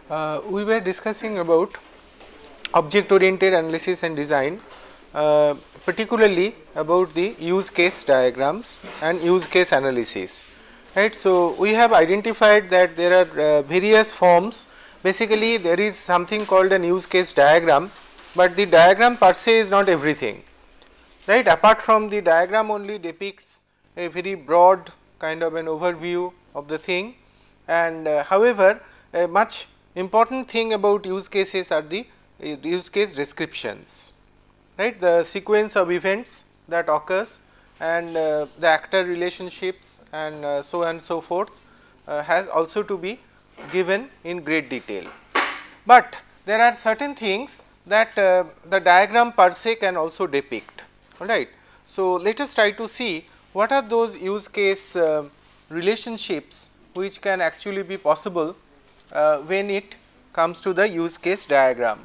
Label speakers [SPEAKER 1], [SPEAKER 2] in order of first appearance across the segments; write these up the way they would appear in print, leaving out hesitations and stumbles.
[SPEAKER 1] Right. We were discussing about object oriented analysis and design, particularly about the use case diagrams and use case analysis. Right. So, we have identified that there are various forms. Basically, there is something called an use case diagram, but the diagram per se is not everything. Right. Apart from the diagram only depicts a very broad kind of an overview of the thing, and however, a much important thing about use cases are the use case descriptions, right. The sequence of events that occurs and the actor relationships and so on and so forth has also to be given in great detail. But there are certain things that the diagram per se can also depict, alright. So, let us try to see what are those use case relationships which can actually be possible when it comes to the use case diagram.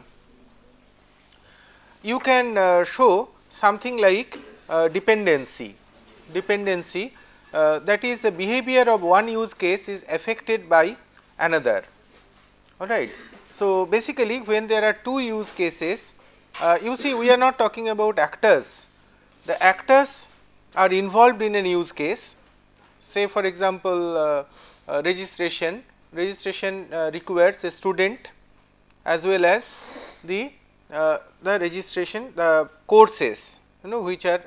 [SPEAKER 1] You can show something like dependency, that is the behavior of one use case is affected by another, alright. So, basically when there are two use cases, you see we are not talking about actors, the actors are involved in a use case. Say for example, registration requires a student as well as the registration, the courses, which are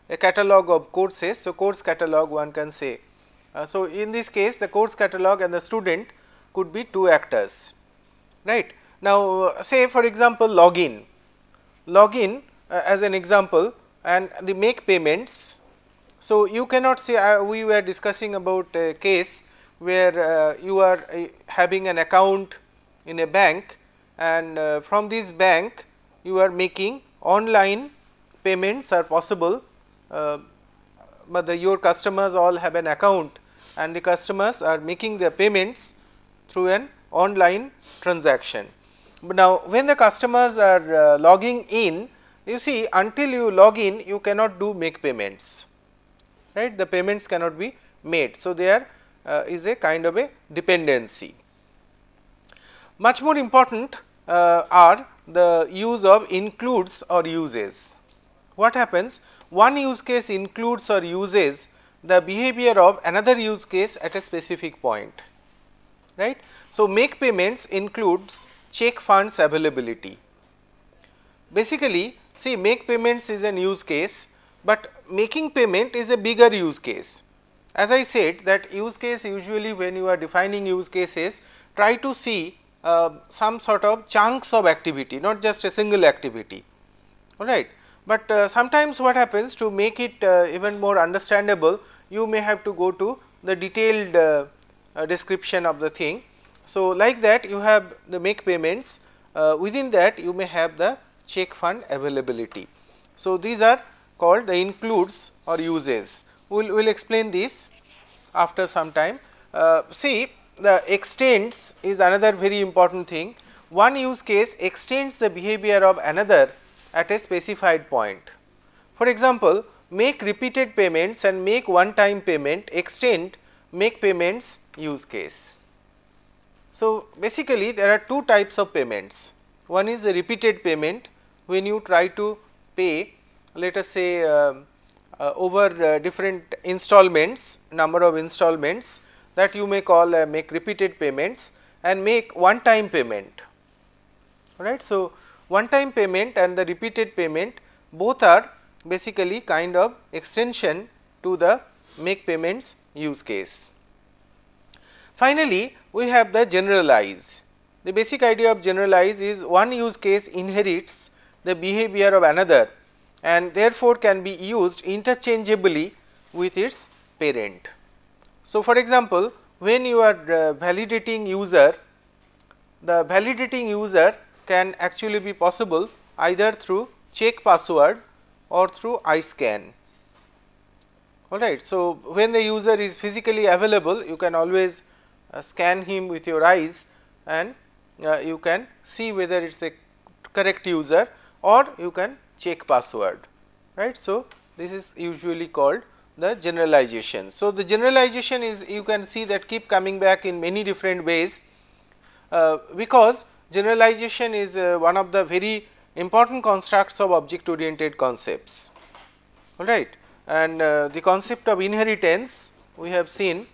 [SPEAKER 1] a catalog of courses. So, course catalog one can say. So, in this case the course catalog and the student could be two actors, right. Now, say for example, login as an example and the make payments. So, you cannot say we were discussing about a case where you are having an account in a bank and from this bank you are making online payments are possible, but your customers all have an account and the customers are making their payments through an online transaction. But now, when the customers are logging in, you see until you log in you cannot do make payments, right, the payments cannot be made. So, there is a kind of a dependency. Much more important are the use of includes or uses. What happens? One use case includes or uses the behavior of another use case at a specific point, right. So, make payments includes check funds availability. Basically, see, make payments is an use case, but making payment is a bigger use case. As I said that use case, usually when you are defining use cases, try to see some sort of chunks of activity, not just a single activity, alright. But sometimes what happens, to make it even more understandable, you may have to go to the detailed description of the thing. So, like that you have the make payments, within that you may have the check fund availability. So, these are called the includes or uses. We will explain this after some time. See, the extends is another very important thing. One use case extends the behavior of another at a specified point. For example, make repeated payments and make one time payment extend make payments use case. So, basically there are two types of payments. One is a repeated payment, when you try to pay, let us say over different installments, number of installments, that you may call make repeated payments, and make one time payment, alright. So, one time payment and the repeated payment both are basically kind of extension to the make payments use case. Finally, we have the generalize. The basic idea of generalize is one use case inherits the behavior of another and therefore, can be used interchangeably with its parent. So, for example, when you are validating user, the validating user can actually be possible either through check password or through iScan, alright. So, when the user is physically available, you can always scan him with your eyes and you can see whether it is a correct user, or you can check password, right. So, this is usually called the generalization. So, the generalization is, you can see that keep coming back in many different ways. because generalization is one of the very important constructs of object oriented concepts, all right. And the concept of inheritance we have seen,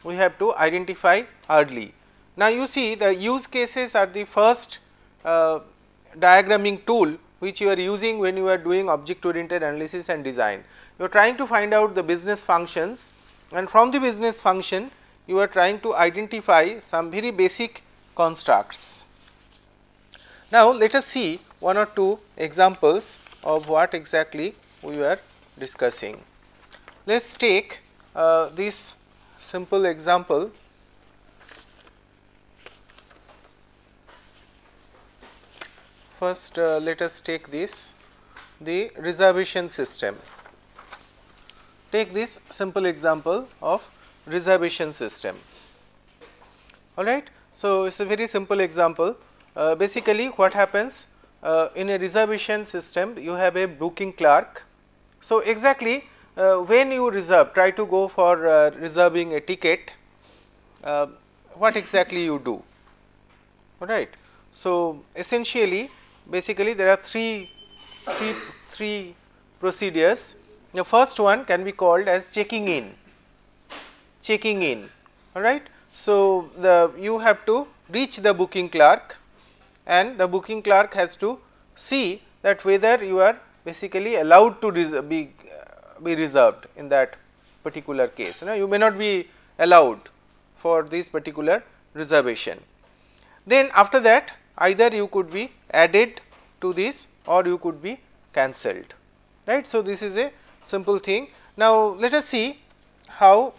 [SPEAKER 1] we have to identify early. Now, you see the use cases are the first diagramming tool which you are using when you are doing object oriented analysis and design. You are trying to find out the business functions, and from the business function you are trying to identify some very basic constructs. Now, let us see one or two examples of what exactly we were discussing. Let us take this simple example. First, let us take this, the reservation system. Take this simple example of reservation system, all right. So, it is a very simple example. Basically what happens in a reservation system, you have a booking clerk. So, exactly when you reserve, try to go for reserving a ticket, what exactly you do, all right. So, essentially basically there are three procedures. The first one can be called as checking in, all right. So, you have to reach the booking clerk, and the booking clerk has to see that whether you are basically allowed to be reserved in that particular case. You may not be allowed for this particular reservation. Then after that, either you could be added to this or you could be cancelled, right. So, this is a simple thing. Now, let us see how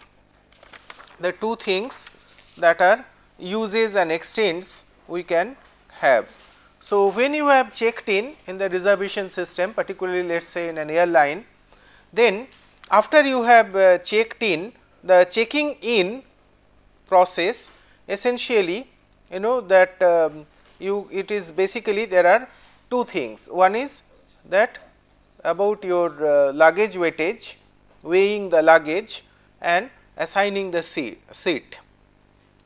[SPEAKER 1] the two things that are uses and extends we can have. So, when you have checked in the reservation system, particularly let us say in an airline, then after you have checked in, the checking in process essentially that it is basically there are two things. One is that about your luggage weightage, weighing the luggage and assigning the seat,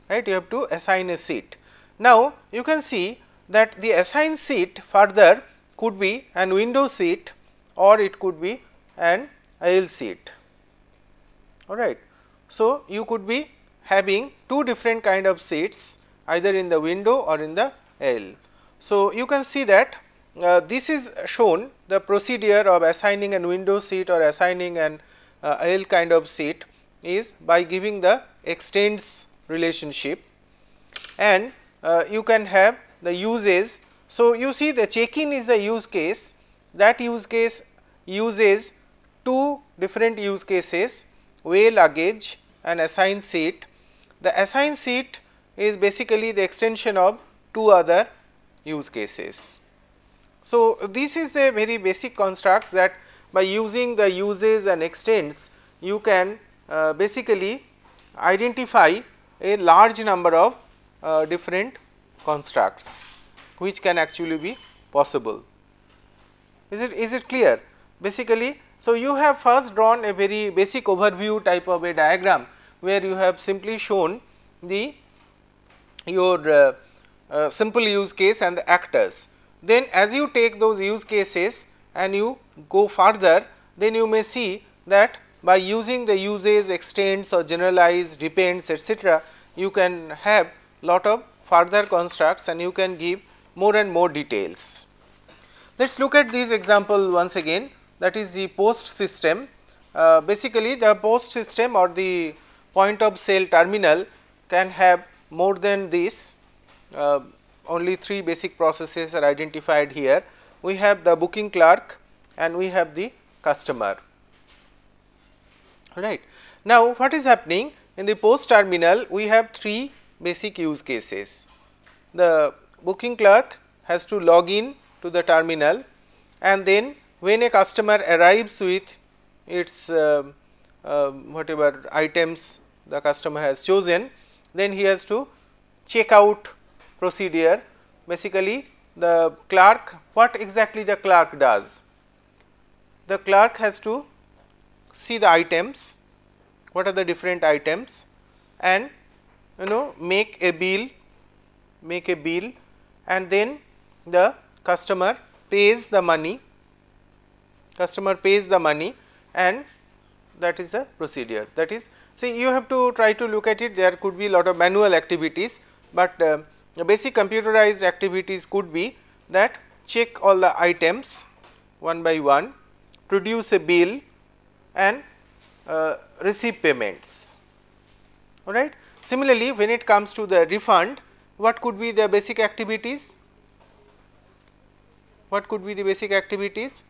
[SPEAKER 1] right. You have to assign a seat. Now, you can see that the assigned seat further could be an window seat or it could be an aisle seat, all right. So, you could be having two different kind of seats either in the window or in the aisle. So, you can see that this is shown, the procedure of assigning an window seat or assigning an aisle kind of seat is by giving the extends relationship, and you can have the uses. So, you see the check-in is the use case, that use case uses two different use cases, weigh luggage and assign seat. The assigned seat is basically the extension of two other use cases. So, this is a very basic construct that by using the uses and extends you can basically identify a large number of different constructs which can actually be possible. Is it clear? Basically, so you have first drawn a very basic overview type of a diagram where you have simply shown the your simple use case and the actors. Then as you take those use cases and you go further, then you may see that by using the uses, extends or generalize, depends, etc., you can have lot of further constructs and you can give more and more details. Let us look at this example once again, that is the post system. Basically, the post system or the point of sale terminal can have more than this. Only three basic processes are identified here. We have the booking clerk and we have the customer, right. Now, what is happening in the post terminal? We have three basic use cases. The booking clerk has to log in to the terminal, and then when a customer arrives with its whatever items the customer has chosen, then he has to check out procedure. Basically, the clerk, what exactly the clerk does? The clerk has to see the items, what are the different items, and make a bill make a bill, and then the customer pays the money, and that is the procedure. That is, see, you have to try to look at it, there could be lot of manual activities, but the basic computerized activities could be that check all the items one by one, produce a bill, and receive payments. All right. Similarly, when it comes to the refund, what could be the basic activities? What could be the basic activities?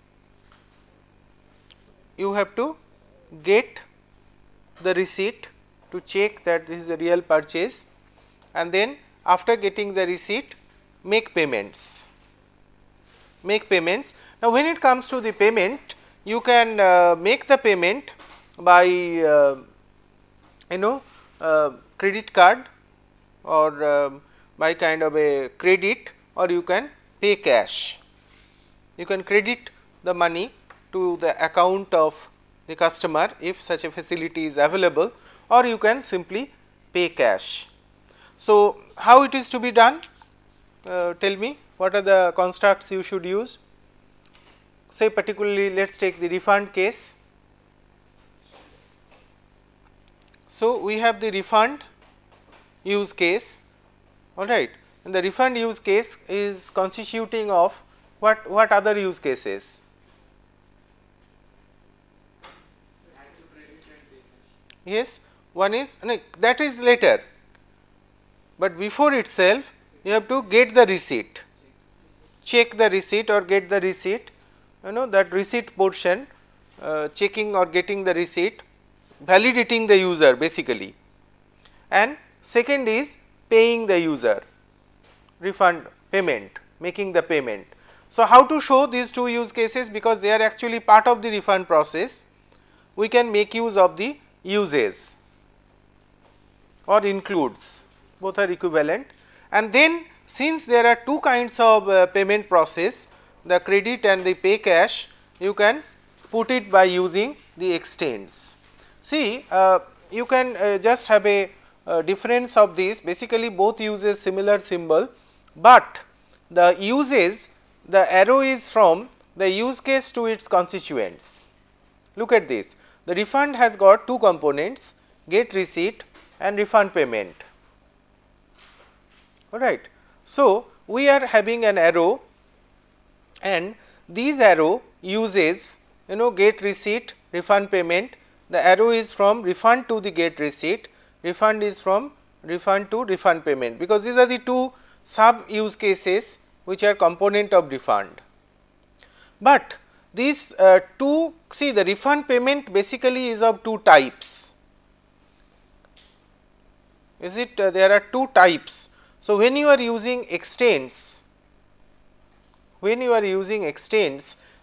[SPEAKER 1] You have to get the receipt to check that this is a real purchase, and then after getting the receipt, make payments. Now, when it comes to the payment, you can make the payment by credit card, or by kind of a credit, or you can pay cash. You can credit the money to the account of the customer if such a facility is available, or you can simply pay cash. So, how it is to be done? Tell me, what are the constructs you should use? Say particularly, let us take the refund case. So, we have the refund use case, all right, and the refund use case is constituting of what other use cases? Yes, one is, no, that is later, but before itself you have to get the receipt, check the receipt or get the receipt, that receipt portion, checking or getting the receipt, validating the user basically, and second is paying the user, refund payment, making the payment. So, how to show these two use cases, because they are actually part of the refund process, we can make use of the uses or includes, both are equivalent, and then since there are two kinds of payment process, the credit and the pay cash, you can put it by using the extends. See, you can just have a difference of these, basically both uses similar symbol, but the uses, the arrow is from the use case to its constituents. Look at this, the refund has got two components, get receipt and refund payment, all right. So, we are having an arrow, and these arrow uses get receipt, refund payment, the arrow is from refund to the get receipt, refund is from refund to refund payment, because these are the two sub use cases which are component of refund. But these two, see, the refund payment basically is of two types, is it? There are two types. So, when you are using extends,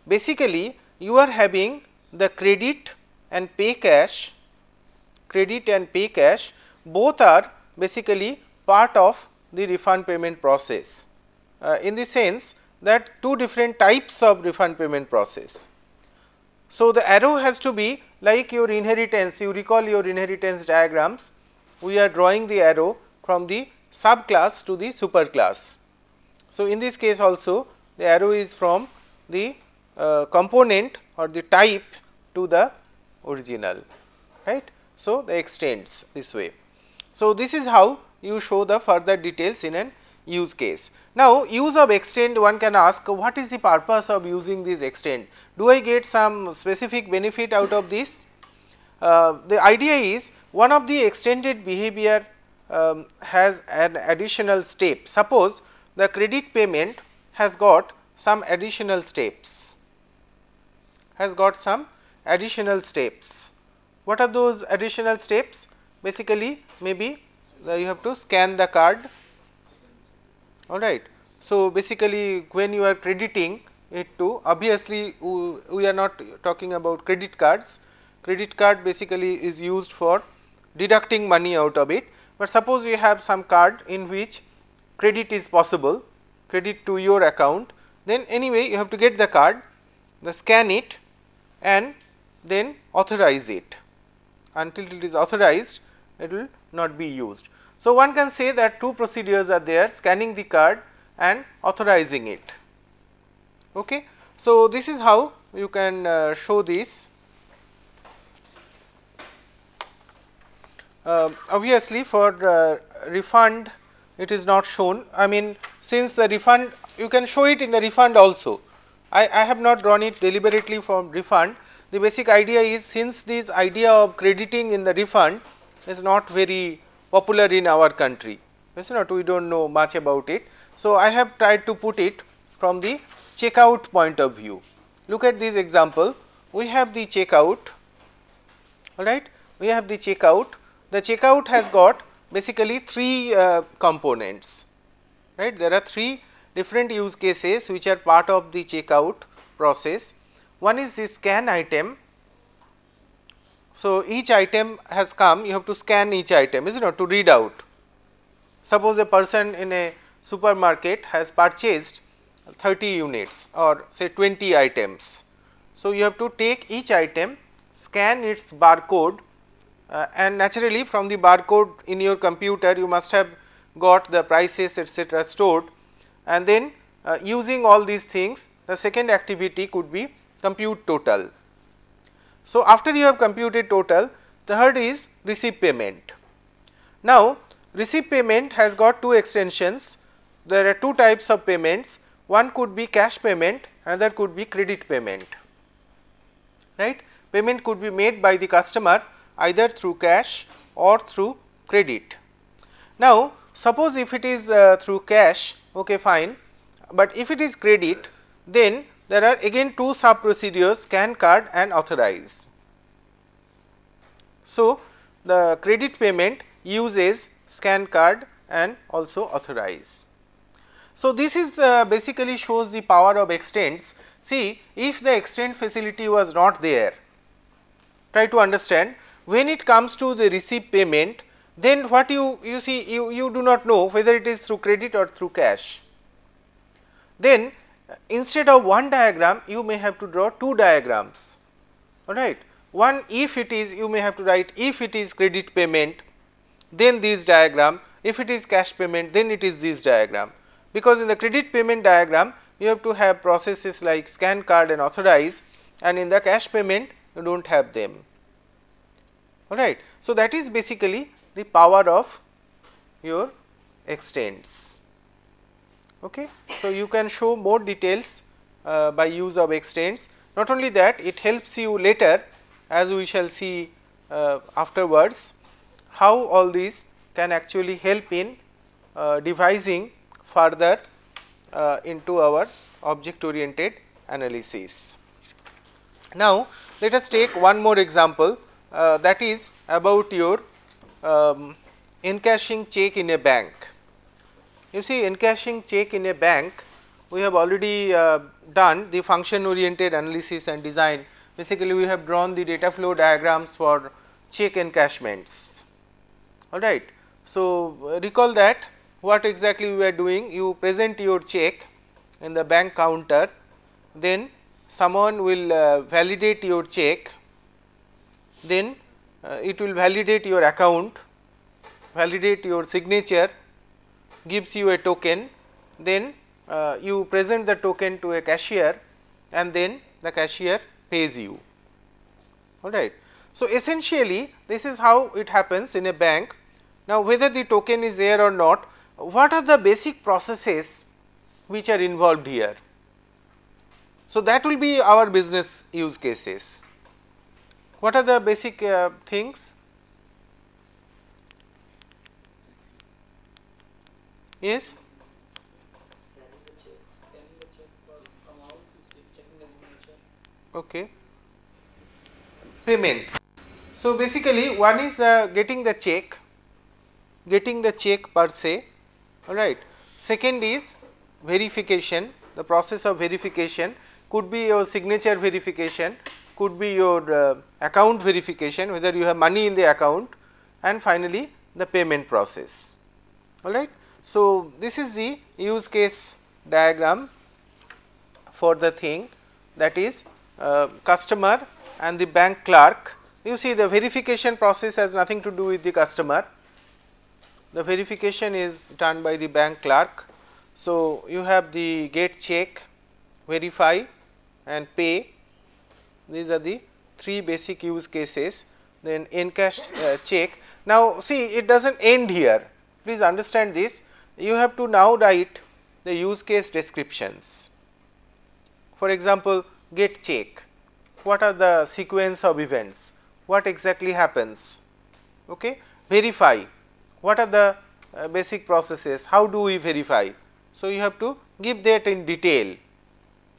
[SPEAKER 1] basically you are having the credit and pay cash, both are basically part of the refund payment process, in the sense that two different types of refund payment process. So, the arrow has to be like your inheritance, you recall your inheritance diagrams, we are drawing the arrow from the subclass to the superclass. So, in this case also the arrow is from the component or the type to the original, right. So, the extends this way. So, this is how you show the further details in an use case. Now, use of extend, one can ask what is the purpose of using this extend? Do I get some specific benefit out of this? The idea is one of the extended behavior has an additional step. Suppose the credit payment has got some additional steps, What are those additional steps? Basically, maybe you have to scan the card, all right. So, basically when you are crediting it to, obviously we are not talking about credit cards, credit card basically is used for deducting money out of it, but suppose you have some card in which credit is possible, credit to your account, then anyway you have to get the card, scan it and then authorize it. Until it is authorized, it will not be used. So, one can say that two procedures are there, scanning the card and authorizing it. Okay. So, this is how you can show this. Obviously, for refund it is not shown. I mean, since the refund you can show it in the refund also. I have not drawn it deliberately for refund. The basic idea is, since this idea of crediting in the refund is not very popular in our country, yes, not, we do not know much about it. So, I have tried to put it from the checkout point of view. Look at this example. We have the checkout, alright, we have the checkout. The checkout has got basically three components, right. There are three different use cases which are part of the checkout process. One is the scan item. So, each item has come, you have to scan each item, is it not, to read out. Suppose a person in a supermarket has purchased 30 units or say 20 items. So, you have to take each item, scan its barcode, and naturally from the barcode in your computer you must have got the prices etc. stored, and then using all these things, the second activity could be compute total. So, after you have computed total, the third is receive payment. Now, receive payment has got two extensions. There are two types of payments. One could be cash payment, another could be credit payment, right. Payment could be made by the customer either through cash or through credit. Now, suppose if it is through cash, okay, fine, but if it is credit, then there are again two sub procedures, scan card and authorize. So, the credit payment uses scan card and also authorize. So, this is basically shows the power of extents. See, if the extent facility was not there, try to understand, when it comes to the receive payment, then what you see, you do not know whether it is through credit or through cash. Then instead of one diagram, you may have to draw two diagrams, alright. One, if it is, you may have to write, if it is credit payment, then this diagram, if it is cash payment, then it is this diagram, because in the credit payment diagram you have to have processes like scan card and authorize, and in the cash payment you do not have them, alright. So, that is basically the power of your extents. Okay. So, you can show more details by use of extents. Not only that, it helps you later, as we shall see afterwards, how all these can actually help in devising further into our object oriented analysis. Now, let us take one more example, that is about your encashing check in a bank. You see, encashing check in a bank, we have already done the function oriented analysis and design. Basically, we have drawn the data flow diagrams for check encashments, alright. So, recall that what exactly we are doing, you present your check in the bank counter, then someone will validate your check, then it will validate your account, validate your signature, gives you a token, then you present the token to a cashier and then the cashier pays you, alright. So, essentially this is how it happens in a bank. Now, whether the token is there or not, what are the basic processes which are involved here? So, that will be our business use cases. What are the basic things? Yes? Okay. Payment. So, basically one is getting the check per se, alright. Second is verification, the process of verification, could be your signature verification, could be your account verification, whether you have money in the account, and finally the payment process, alright. So, this is the use case diagram for the thing, that is customer and the bank clerk. You see, the verification process has nothing to do with the customer, the verification is done by the bank clerk. So, you have the get check, verify and pay. These are the three basic use cases. Then encash check. Now, see, it does not end here, please understand this. You have to now write the use case descriptions. For example, get check, what are the sequence of events, what exactly happens, okay. Verify, what are the basic processes, how do we verify. So, you have to give that in detail,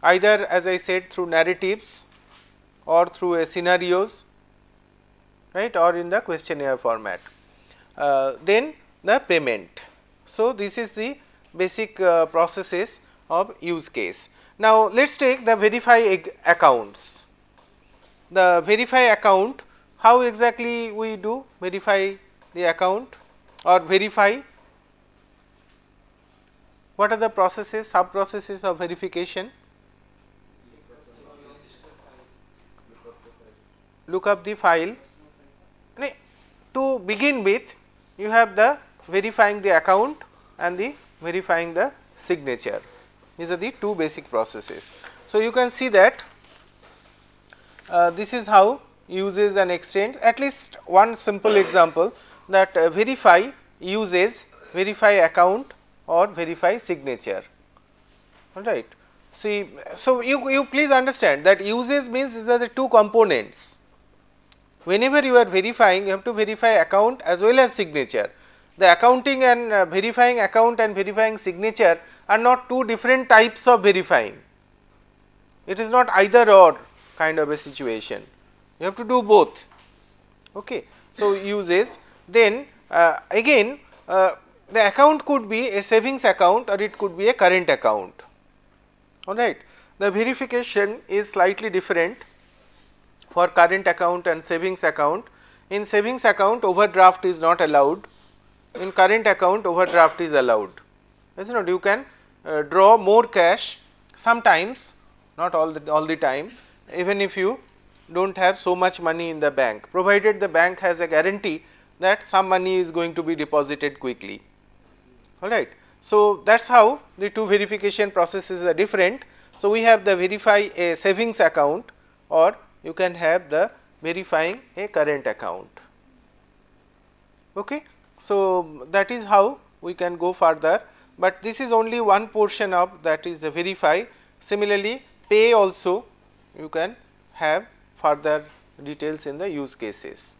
[SPEAKER 1] either as I said through narratives or through a scenarios, right, or in the questionnaire format. Then the payment. So, this is the basic processes of use case. Now, let us take the verify accounts. The verify account, how exactly we do verify the account or verify, what are the processes, sub processes of verification? Look up the file. To begin with, you have the verifying the account and the verifying the signature. These are the two basic processes. So, you can see that this is how uses and extends. At least one simple example, that verify uses verify account or verify signature, all right. See, so you please understand that uses means these are the two components. Whenever you are verifying, you have to verify account as well as signature. The accounting and verifying account and verifying signature are not two different types of verifying. It is not either or kind of a situation. You have to do both. Okay. So, uses, then again the account could be a savings account or it could be a current account, all right. The verification is slightly different for current account and savings account. In savings account, overdraft is not allowed. In current account, overdraft is allowed. Is not, you can draw more cash sometimes, not all the time, even if you do not have so much money in the bank, provided the bank has a guarantee that some money is going to be deposited quickly, all right. So, that is how the two verification processes are different. So, we have the verify a savings account or you can have the verifying a current account. Okay. So, that is how we can go further, but this is only one portion of that is the verify. Similarly, pay also you can have further details in the use cases.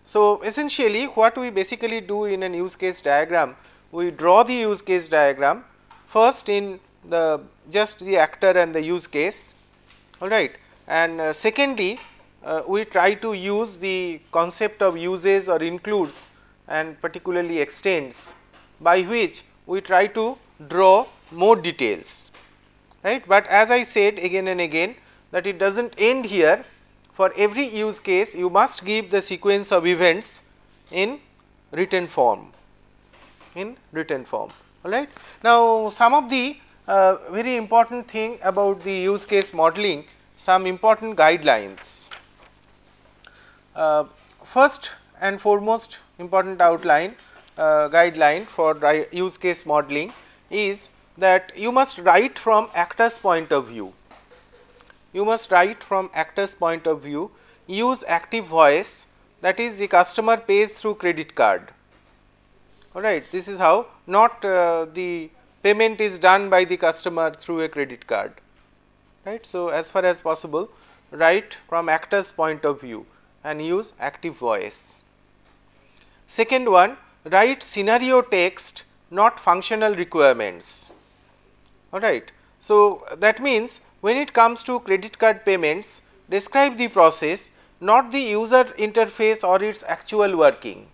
[SPEAKER 1] So, essentially what we basically do in an use case diagram, we draw the use case diagram first in the just the actor and the use case, all right, and secondly we try to use the concept of uses or includes and particularly extends, by which we try to draw more details, right. But as I said again and again that it does not end here. For every use case you must give the sequence of events in written form, all right. Now, some of the very important thing about the use case modeling, some important guidelines. First and foremost important outline guideline for use case modeling is that you must write from actor's point of view. You must write from actor's point of view, use active voice, that is the customer pays through credit card, all right. This is how, not the payment is done by the customer through a credit card, right. So, as far as possible write from actor's point of view and use active voice. Second one, write scenario text, not functional requirements, all right. So, that means when it comes to credit card payments, describe the process, not the user interface or its actual working.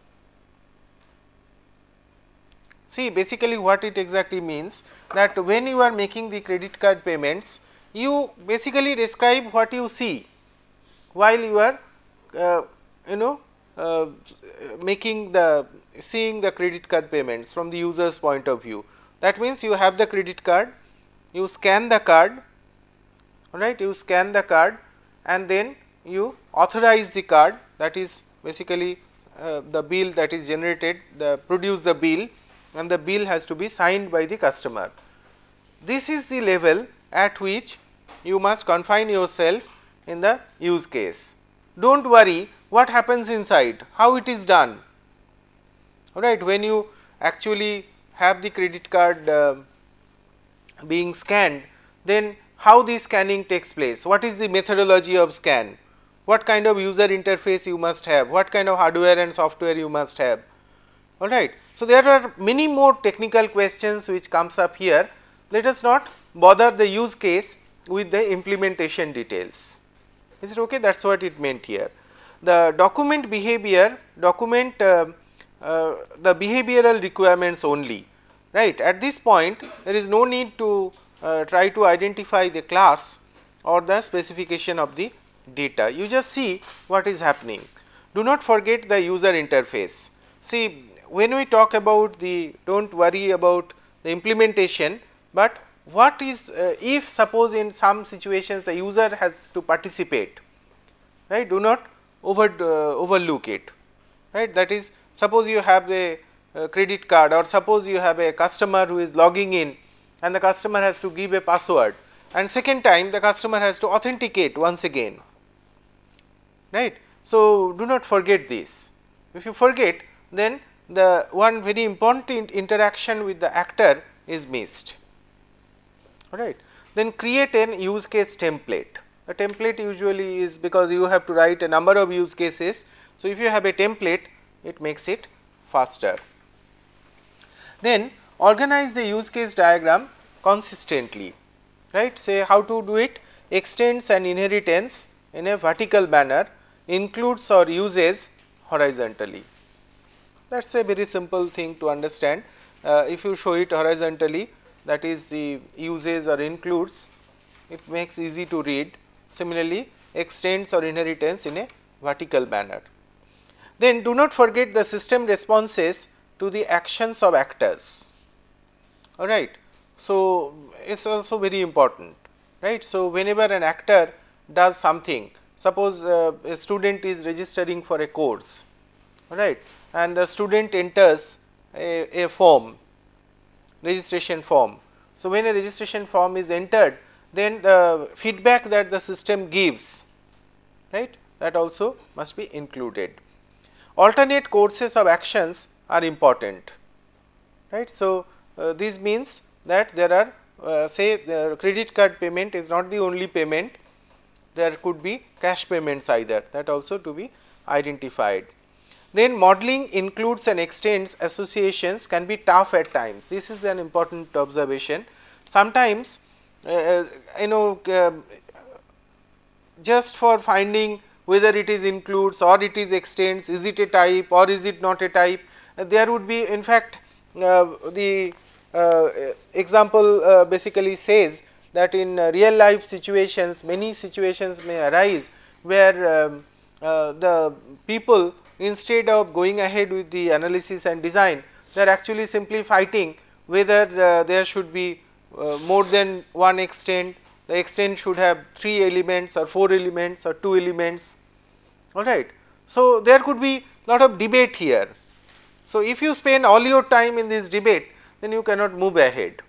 [SPEAKER 1] See, basically what it exactly means, that when you are making the credit card payments, you basically describe what you see while you are seeing the credit card payments from the user's point of view. That means you have the credit card, you scan the card, all right, you scan the card and then you authorize the card, that is basically the bill that is generated, produce the bill, and the bill has to be signed by the customer. This is the level at which you must confine yourself in the use case. Do not worry what happens inside, how it is done. Alright, when you actually have the credit card being scanned, then how the scanning takes place, what is the methodology of scan, what kind of user interface you must have, what kind of hardware and software you must have. Alright. So, there are many more technical questions which comes up here. Let us not bother the use case with the implementation details. Is it okay? That is what it meant here. The document behavior, document the behavioral requirements only, right. At this point there is no need to try to identify the class or the specification of the data, you just see what is happening. Do not forget the user interface. See, when we talk about the, do not worry about the implementation, but what is if suppose in some situations the user has to participate, right, do not overlook it, right. That is, suppose you have a credit card, or suppose you have a customer who is logging in and the customer has to give a password, and second time the customer has to authenticate once again, right. So, do not forget this. If you forget, then the one very important interaction with the actor is missed, alright. Then create an use case template. A template usually is because you have to write a number of use cases. So, if you have a template, it makes it faster. Then organize the use case diagram consistently, right. Say how to do it: extends and inheritance in a vertical manner, includes or uses horizontally. That is a very simple thing to understand. If you show it horizontally, that is the uses or includes, it makes easy to read. Similarly, extends or inheritance in a vertical manner. Then do not forget the system responses to the actions of actors, alright. So, it is also very important, right. So, whenever an actor does something, suppose a student is registering for a course, alright, and the student enters a form, registration form. So, when a registration form is entered, then the feedback that the system gives, right, that also must be included. Alternate courses of actions are important, right. So, this means that there are say the credit card payment is not the only payment, there could be cash payments either, that also to be identified. Then modeling includes and extends associations can be tough at times. This is an important observation. Sometimes just for finding whether it is includes or it is extends, is it a type or is it not a type, there would be, in fact, the example basically says that in real life situations, many situations may arise where the people, instead of going ahead with the analysis and design, they are actually simply fighting whether there should be more than one extent, the extent should have 3 elements or 4 elements or 2 elements, alright. So, there could be lot of debate here. So, if you spend all your time in this debate, then you cannot move ahead,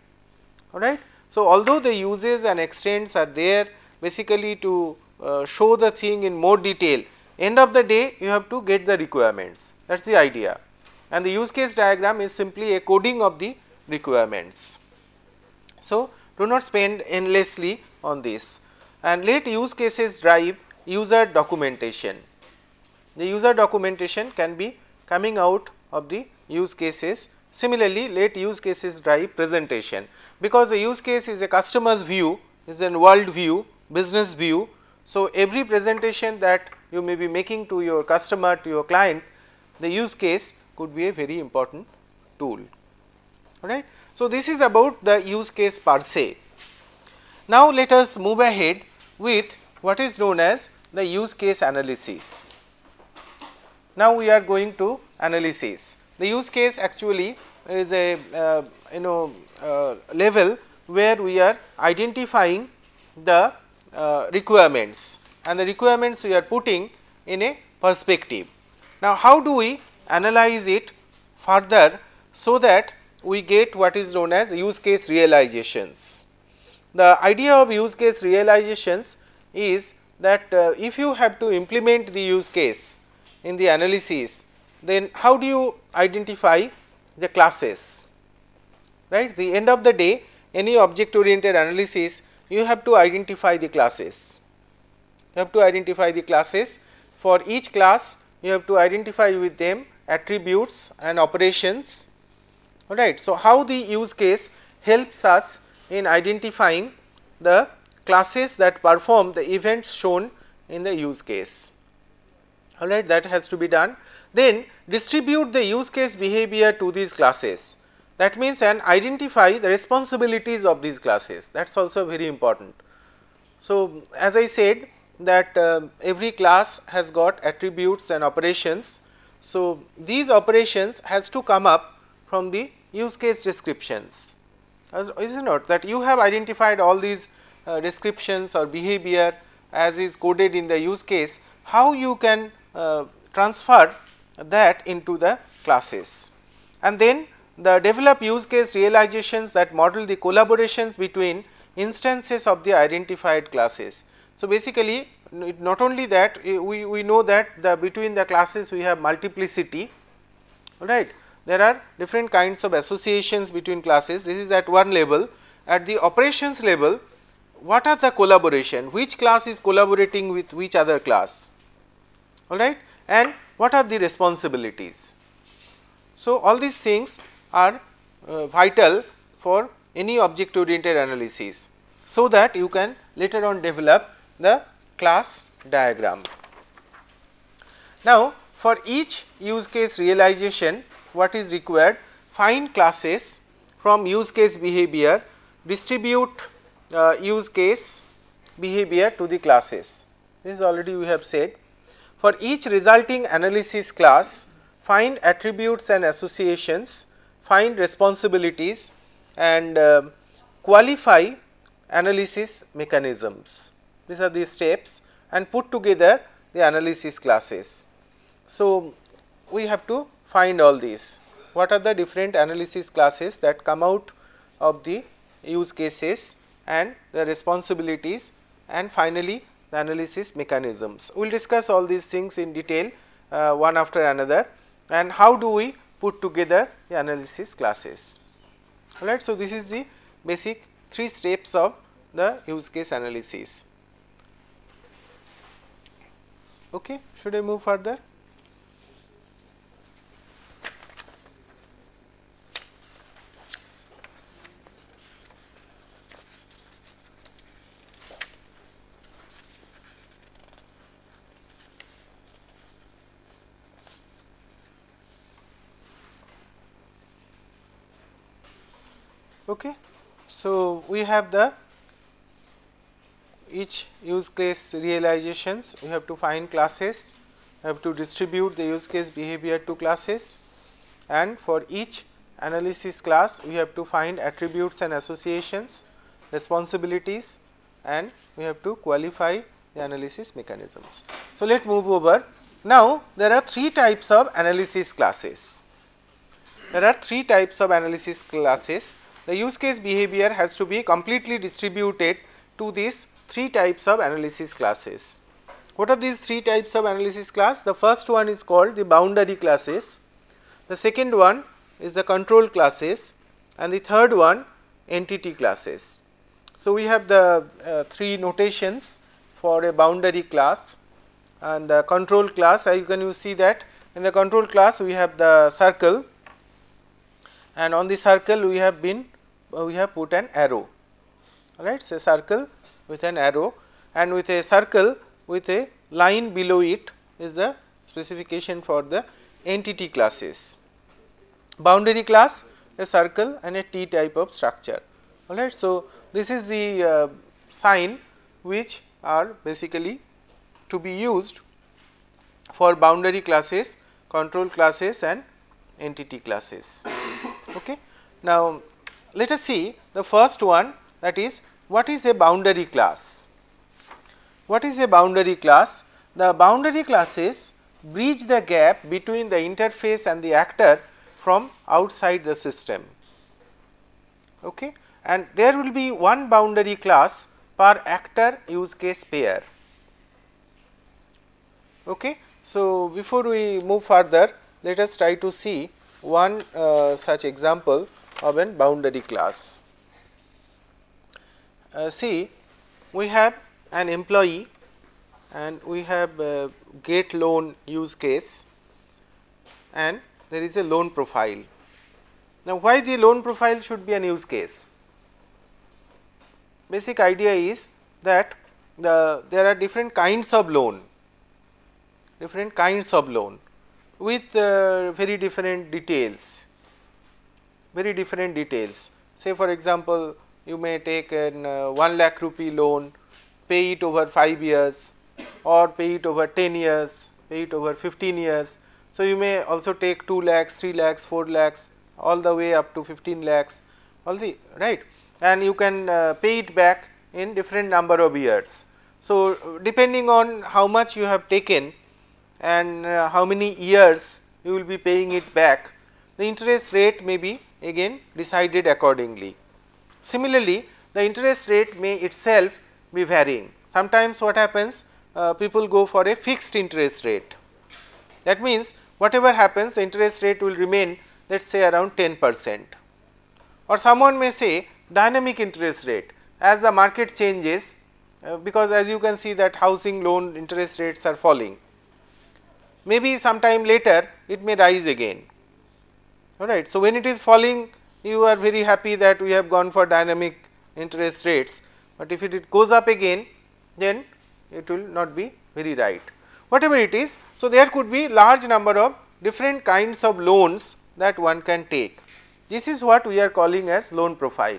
[SPEAKER 1] alright. So, although the uses and extents are there basically to show the thing in more detail, end of the day you have to get the requirements, that is the idea, and the use case diagram is simply a coding of the requirements. So, do not spend endlessly on this, and let use cases drive user documentation. The user documentation can be coming out of the use cases. Similarly, let use cases drive presentation, because the use case is a customer's view, is a world view, business view. So, every presentation that you may be making to your customer, to your client, the use case could be a very important tool, alright. So, this is about the use case per se. Now, let us move ahead with what is known as the use case analysis. Now, we are going to analysis. The use case actually is a level where we are identifying the requirements, and the requirements we are putting in a perspective. Now, how do we analyze it further so that we get what is known as use case realizations? The idea of use case realizations is that if you have to implement the use case in the analysis, then how do you identify the classes, right? The end of the day, any object oriented analysis, you have to identify the classes. You have to identify the classes. For each class, you have to identify with them attributes and operations, alright. So, how the use case helps us in identifying the classes that perform the events shown in the use case, alright, that has to be done. Then distribute the use case behavior to these classes, that means and identify the responsibilities of these classes, that is also very important. So, as I said that every class has got attributes and operations. So, these operations has to come up from the use case descriptions, is it not, that you have identified all these descriptions or behavior as is coded in the use case, how you can transfer that into the classes, and then the develop use case realizations that model the collaborations between instances of the identified classes. So, basically not only that, we know that between the classes we have multiplicity, right. There are different kinds of associations between classes. This is at one level. At the operations level, what are the collaboration, which class is collaborating with which other class, alright, and what are the responsibilities. So, all these things are vital for any object oriented analysis, so that you can later on develop the class diagram. Now, for each use case realization, what is required? Find classes from use case behavior, distribute use case behavior to the classes. This already we have said. For each resulting analysis class, find attributes and associations, find responsibilities, and qualify analysis mechanisms. These are the steps, and put together the analysis classes. So, we have to find all these. What are the different analysis classes that come out of the use cases, and the responsibilities, and finally the analysis mechanisms. We will discuss all these things in detail one after another, and how do we put together the analysis classes, alright. So, this is the basic 3 steps of the use case analysis. Okay. Should I move further? Okay. So, we have the each use case realizations, we have to find classes, we have to distribute the use case behavior to classes, and for each analysis class we have to find attributes and associations, responsibilities, and we have to qualify the analysis mechanisms. So, let us move over. Now, there are 3 types of analysis classes. There are 3 types of analysis classes. The use case behavior has to be completely distributed to these 3 types of analysis classes. What are these 3 types of analysis class? The first one is called the boundary classes, the second one is the control classes, and the third one entity classes. So, we have the 3 notations for a boundary class, and the control class, you can see that in the control class we have the circle, and on the circle we have put an arrow, alright. So, a circle with an arrow, and with a circle with a line below it is the specification for the entity classes. Boundary class, a circle and a T type of structure, alright. So, this is the sign which are basically to be used for boundary classes, control classes, and entity classes. Okay. Now, let us see the first one, that is, what is a boundary class? What is a boundary class? The boundary classes bridge the gap between the interface and the actor from outside the system. Okay. And there will be one boundary class per actor use case pair. Okay. So, before we move further, let us try to see one such example of an boundary class. See, we have an employee and we have a get loan use case and there is a loan profile. Now, why the loan profile should be an use case? Basic idea is that there are different kinds of loan with very different details. Say for example, you may take an 1 lakh rupee loan, pay it over 5 years or pay it over 10 years, pay it over 15 years. So, you may also take 2 lakhs, 3 lakhs, 4 lakhs all the way up to 15 lakhs, all the right, and you can pay it back in different number of years. So, depending on how much you have taken and how many years you will be paying it back, the interest rate may be again decided accordingly. Similarly, the interest rate may itself be varying. Sometimes what happens, people go for a fixed interest rate. That means, whatever happens, the interest rate will remain, let us say around 10%, or someone may say dynamic interest rate as the market changes, because as you can see that housing loan interest rates are falling. Maybe sometime later it may rise again, alright. So, when it is falling, you are very happy that we have gone for dynamic interest rates, but if it goes up again, then it will not be very right, whatever it is. So, there could be large number of different kinds of loans that one can take. This is what we are calling as loan profile,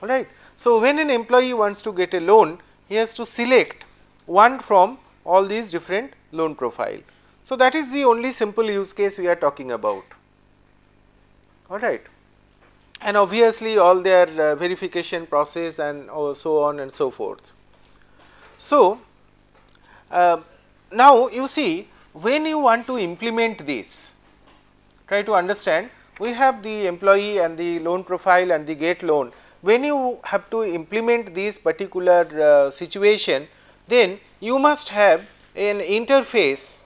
[SPEAKER 1] alright. So, when an employee wants to get a loan, he has to select one from all these different loan profile. So, that is the only simple use case we are talking about, alright. And obviously, all their verification process and so on and so forth. So, now you see, when you want to implement this, try to understand, we have the employee and the loan profile and the get loan. When you have to implement this particular situation, then you must have an interface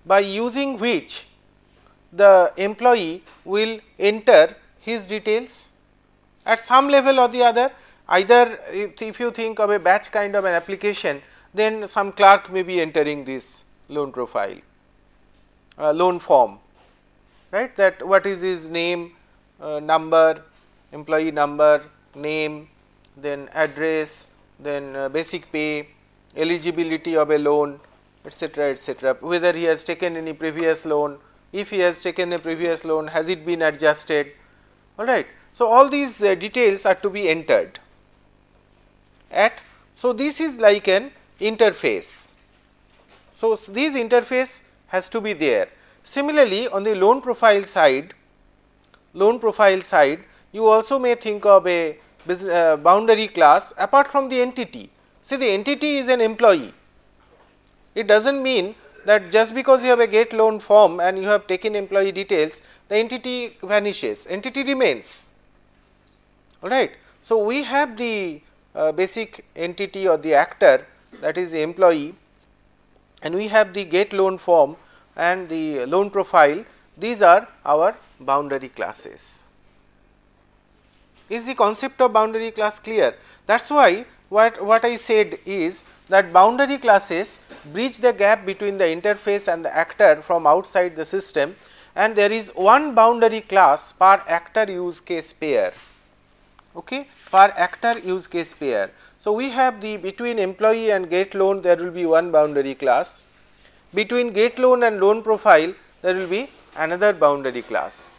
[SPEAKER 1] by using which the employee will enter his details at some level or the other. Either if you think of a batch kind of an application, then some clerk may be entering this loan profile, loan form, right, that what is his name, number, employee number, name, then address, then basic pay, eligibility of a loan, etc., whether he has taken any previous loan, if he has taken a previous loan, has it been adjusted, alright. So, all these details are to be entered at. So, this is like an interface. So, this interface has to be there. Similarly, on the loan profile side, you also may think of a boundary class apart from the entity. See, the entity is an employee. It does not mean that just because you have a get loan form and you have taken employee details, the entity vanishes, entity remains, alright. So, we have the basic entity or the actor, that is the employee, and we have the get loan form and the loan profile. These are our boundary classes. Is the concept of boundary class clear? That is why what I said is that boundary classes bridge the gap between the interface and the actor from outside the system, and there is one boundary class per actor use case pair, okay, per actor use case pair. So, we have the between employee and get loan, there will be one boundary class, between get loan and loan profile there will be another boundary class,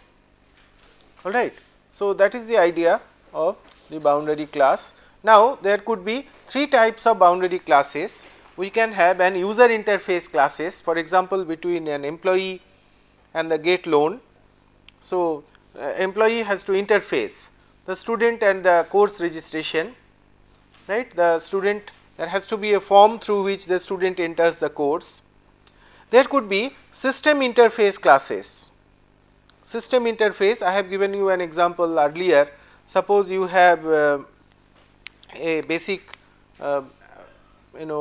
[SPEAKER 1] alright. So, that is the idea of the boundary class. Now, there could be three types of boundary classes. We can have an user interface classes, for example, between an employee and the get loan. So, employee has to interface the student and the course registration, right. The student there has to be a form through which the student enters the course. There could be system interface classes. System interface, I have given you an example earlier. Suppose you have a basic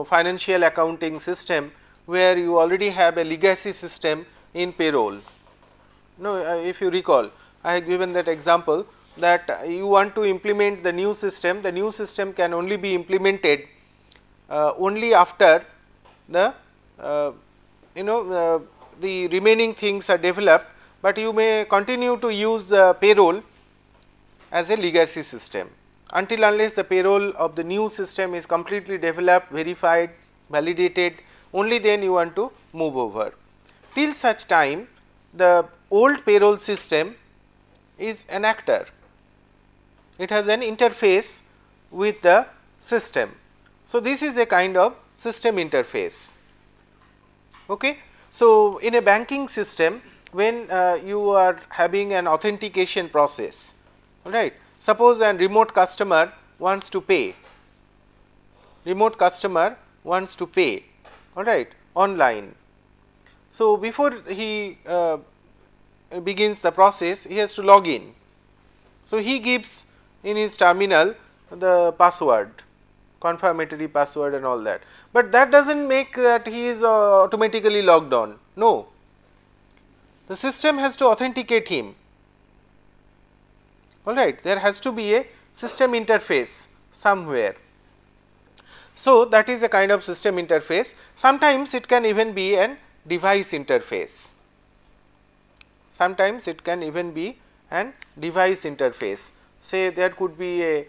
[SPEAKER 1] financial accounting system where you already have a legacy system in payroll. If you recall, I have given that example that you want to implement the new system can only be implemented only after the the remaining things are developed, but you may continue to use payroll as a legacy system until unless the payroll of the new system is completely developed, verified, validated, only then you want to move over. Till such time the old payroll system is an actor, it has an interface with the system. So, this is a kind of system interface. Okay. So, in a banking system, when you are having an authentication process, right. Suppose a remote customer wants to pay, alright, online. So, before he begins the process, he has to log in. So, he gives in his terminal the password, confirmatory password and all that, but that does not make that he is automatically logged on. No, the system has to authenticate him, alright, there has to be a system interface somewhere. So, that is a kind of system interface. Sometimes it can even be an device interface, say there could be a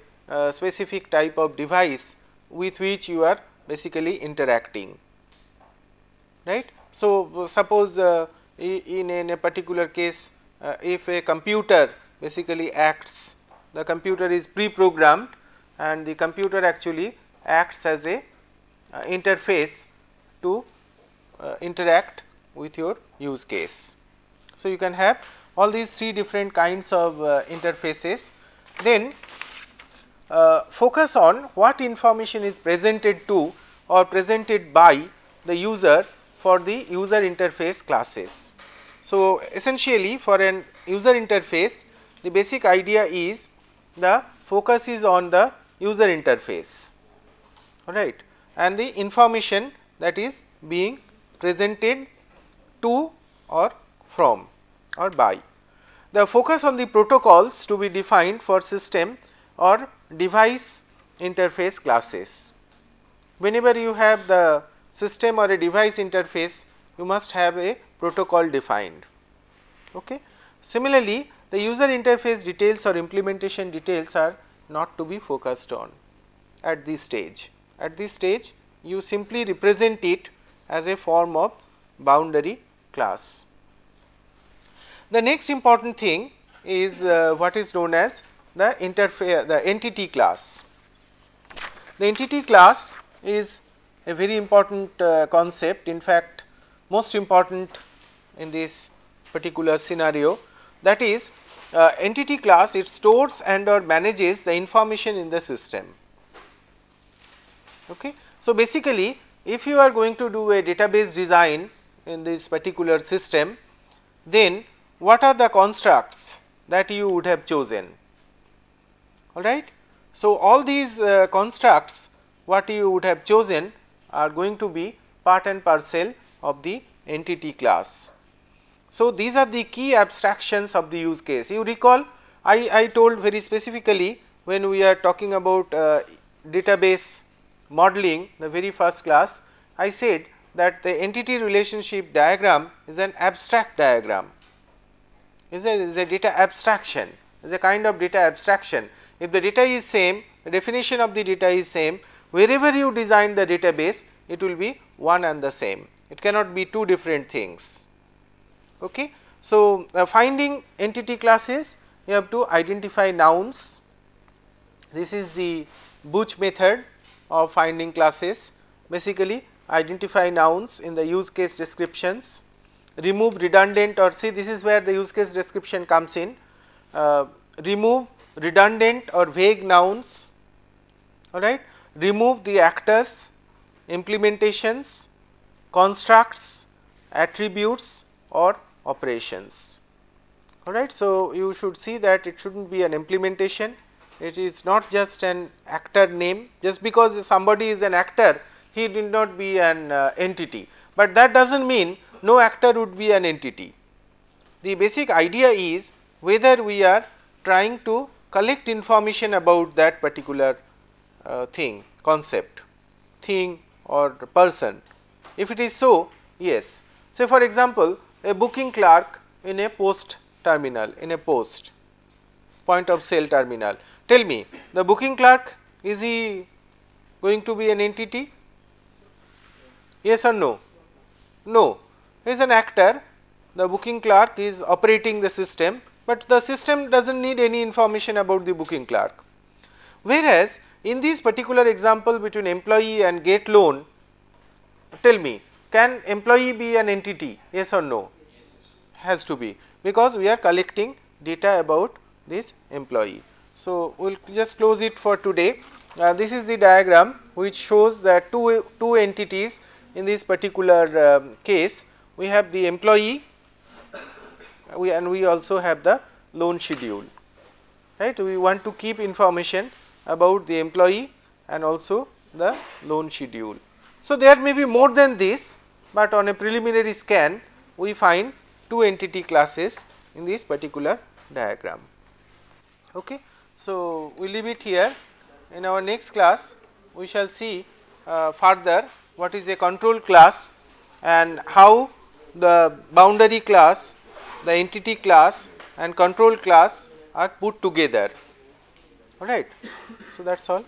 [SPEAKER 1] specific type of device with which you are basically interacting, right. So, suppose in a particular case if a computer basically acts, the computer is pre-programmed and the computer actually acts as a interface to interact with your use case. So, you can have all these three different kinds of interfaces. Then focus on what information is presented to or presented by the user for the user interface classes. So, essentially for an user interface, the basic idea is the focus is on the user interface, alright, and the information that is being presented to or from or by. The focus on the protocols to be defined for system or device interface classes. Whenever you have the system or a device interface, you must have a protocol defined. Okay. Similarly, the user interface details or implementation details are not to be focused on at this stage. At this stage, you simply represent it as a form of boundary class. The next important thing is what is known as the entity class. The entity class is a very important concept, in fact most important in this particular scenario, that is entity class, it stores and or manages the information in the system. Okay. So, basically if you are going to do a database design in this particular system, then what are the constructs that you would have chosen, alright. So, all these constructs what you would have chosen are going to be part and parcel of the entity class. So, these are the key abstractions of the use case. You recall I told very specifically when we are talking about database modeling, the very first class, I said that the entity relationship diagram is an abstract diagram, is a data abstraction, is a kind of data abstraction. If the data is same, the definition of the data is same, wherever you design the database, it will be one and the same, it cannot be two different things. Okay. So, finding entity classes, you have to identify nouns. This is the Booch method of finding classes. Basically, identify nouns in the use case descriptions, remove redundant, or see this is where the use case description comes in, remove redundant or vague nouns, alright. remove the actors, implementations, constructs, attributes or operations. Alright. So, you should see that it should not be an implementation, it is not just an actor name. Just because somebody is an actor, he did not be an entity, but that does not mean no actor would be an entity. The basic idea is whether we are trying to collect information about that particular thing, concept, thing or person. If it is so, yes. Say for example, a booking clerk in a post terminal, in a post point of sale terminal. Tell me, the booking clerk, is he going to be an entity? Yes or no? No, he is an actor. The booking clerk is operating the system, but the system does not need any information about the booking clerk. Whereas, in this particular example between employee and get loan, tell me, can employee be an entity? Yes or no? Has to be, because we are collecting data about this employee. So, we will just close it for today. This is the diagram which shows that two entities in this particular case. We have the employee and we also have the loan schedule, right. We want to keep information about the employee and also the loan schedule. So, there may be more than this, but on a preliminary scan we find two entity classes in this particular diagram. Okay. So, we leave it here. In our next class we shall see further what is a control class and how the boundary class, the entity class and control class are put together. All right. So, that is all.